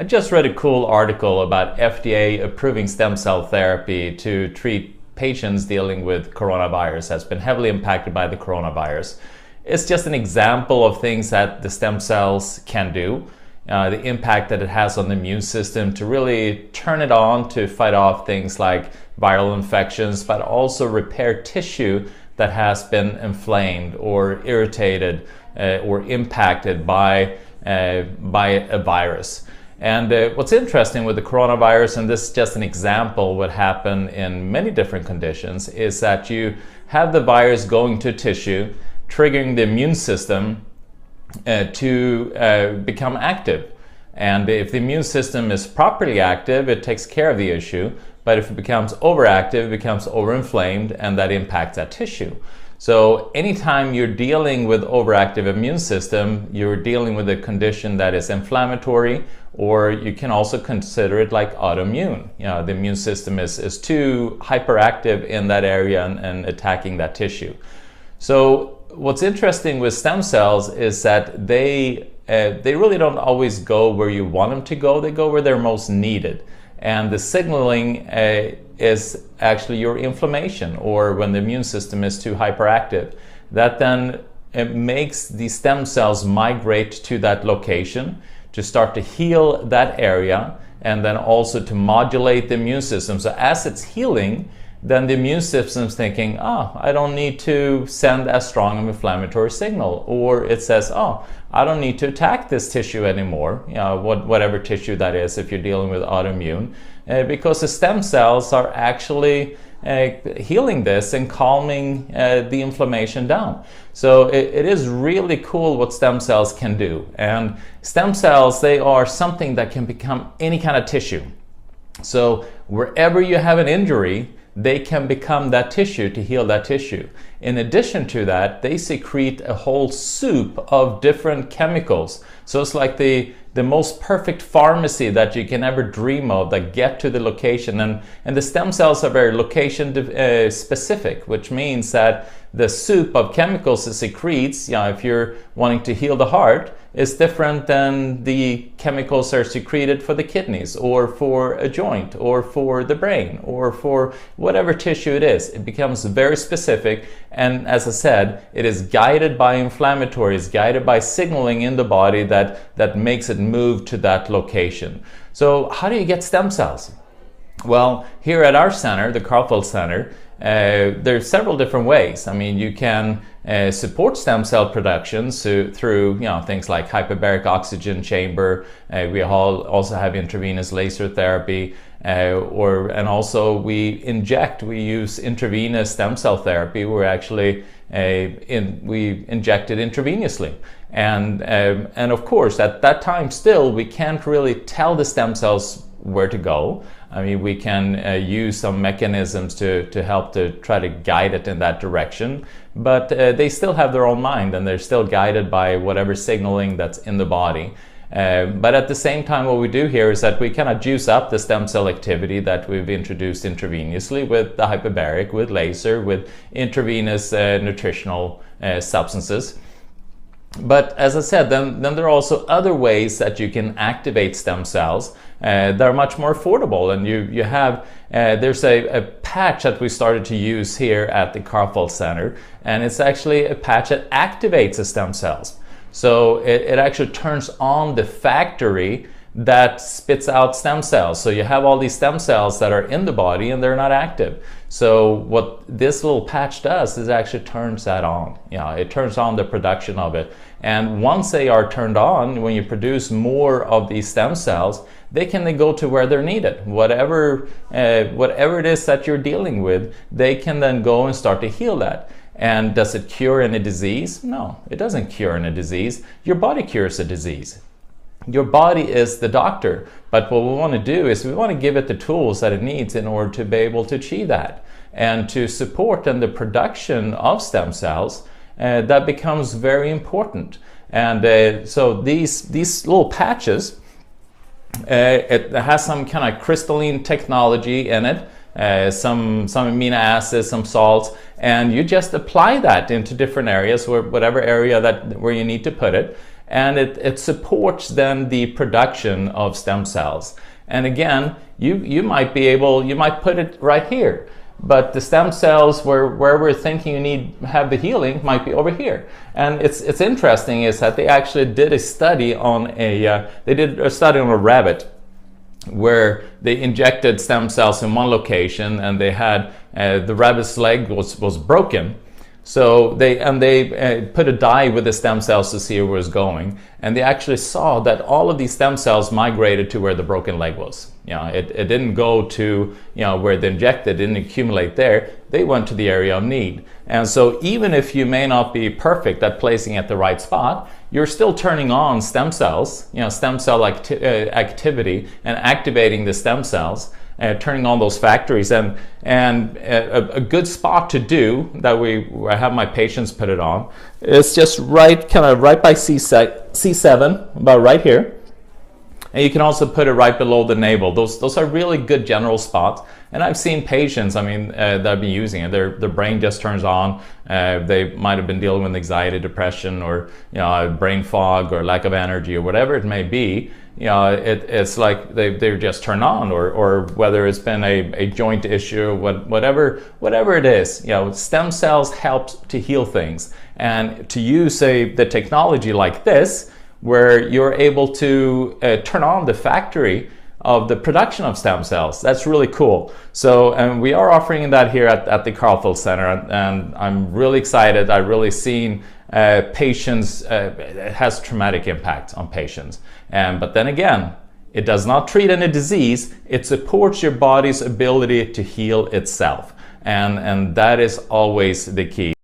I just read a cool article about FDA approving stem cell therapy to treat patients dealing with coronavirus that's been heavily impacted by the coronavirus. It's just an example of things that the stem cells can do, the impact that it has on the immune system to really turn it on to fight off things like viral infections, but also repair tissue that has been inflamed or irritated or impacted by a virus. And what's interesting with the coronavirus, and this is just an example what happened in many different conditions, is that you have the virus going to tissue, triggering the immune system to become active. And if the immune system is properly active, it takes care of the issue. But if it becomes overactive, it becomes overinflamed, and that impacts that tissue. So anytime you're dealing with overactive immune system, you're dealing with a condition that is inflammatory, or you can also consider it like autoimmune. The immune system is too hyperactive in that area and attacking that tissue. So what's interesting with stem cells is that they really don't always go where you want them to go. They go where they're most needed. And the signaling is actually your inflammation, or when the immune system is too hyperactive. That then it makes the stem cells migrate to that location to start to heal that area, and then also to modulate the immune system. So as it's healing, then the immune system's thinking, I don't need to send as strong an inflammatory signal. Or it says, I don't need to attack this tissue anymore, whatever tissue that is if you're dealing with autoimmune, because the stem cells are actually healing this and calming the inflammation down. So it is really cool what stem cells can do. And stem cells, they are something that can become any kind of tissue. So wherever you have an injury, they can become that tissue to heal that tissue. In addition to that, they secrete a whole soup of different chemicals. So it's like the most perfect pharmacy that you can ever dream of that get to the location. And the stem cells are very location specific, which means that the soup of chemicals it secretes, if you're wanting to heal the heart, is different than the chemicals that are secreted for the kidneys, or for a joint, or for the brain, or for whatever tissue it is. It becomes very specific, and as I said, it is guided by inflammatories, guided by signaling in the body that makes it move to that location. So how do you get stem cells? Well, here at our center, the Karlfeldt Center, there's several different ways. I mean, you can support stem cell production through things like hyperbaric oxygen chamber. We also have intravenous laser therapy, and also we use intravenous stem cell therapy. We're actually we inject it intravenously, and of course at that time still we can't really tell the stem cells where to go. I mean, we can use some mechanisms to help to try to guide it in that direction, but they still have their own mind, and they're still guided by whatever signaling that's in the body. But at the same time, what we do here is that we kind of juice up the stem cell activity that we've introduced intravenously with the hyperbaric, with laser, with intravenous nutritional substances. But as I said, then there are also other ways that you can activate stem cells that are much more affordable. And you have, there's a patch that we started to use here at the Karlfeldt Center, and it's actually a patch that activates the stem cells. So it actually turns on the factory that spits out stem cells. So you have all these stem cells that are in the body and they're not active. So what this little patch does is actually turns that on. It turns on the production of it. And once they are turned on, when you produce more of these stem cells, they can then go to where they're needed. Whatever it is that you're dealing with, they can then go and start to heal that. And does it cure any disease? No, it doesn't cure any disease. Your body cures a disease. Your body is the doctor, but what we want to do is we want to give it the tools that it needs in order to be able to achieve that. And to support in the production of stem cells, that becomes very important. And so these little patches, it has some kind of crystalline technology in it, some amino acids, some salts, and you just apply that into different areas, whatever area where you need to put it. and it supports then the production of stem cells. And again, you might put it right here, but the stem cells where we're thinking you have the healing might be over here. And it's interesting is that they actually did a study on a rabbit, where they injected stem cells in one location, and they had the rabbit's leg was broken. So they put a dye with the stem cells to see where it was going, and they actually saw that all of these stem cells migrated to where the broken leg was. It didn't go to where they injected, didn't accumulate there. They went to the area of need. And so even if you may not be perfect at placing at the right spot, you're still turning on stem cells, stem cell activity, and activating the stem cells. Turning on those factories, and a good spot to do that I have my patients put it on is just right by C7, about right here. And you can also put it right below the navel. Those are really good general spots. And I've seen patients, that have been using it. Their brain just turns on. They might have been dealing with anxiety, depression, or brain fog, or lack of energy, or whatever it may be. It's like they just turn on, or whether it's been a joint issue, whatever it is. Stem cells help to heal things, and to use the technology like this, where you're able to turn on the factory of the production of stem cells. That's really cool. So, and we are offering that here at the Karlfeldt Center, and I'm really excited. I've really seen patients, it has traumatic impact on patients. But then again, it does not treat any disease. It supports your body's ability to heal itself. And that is always the key.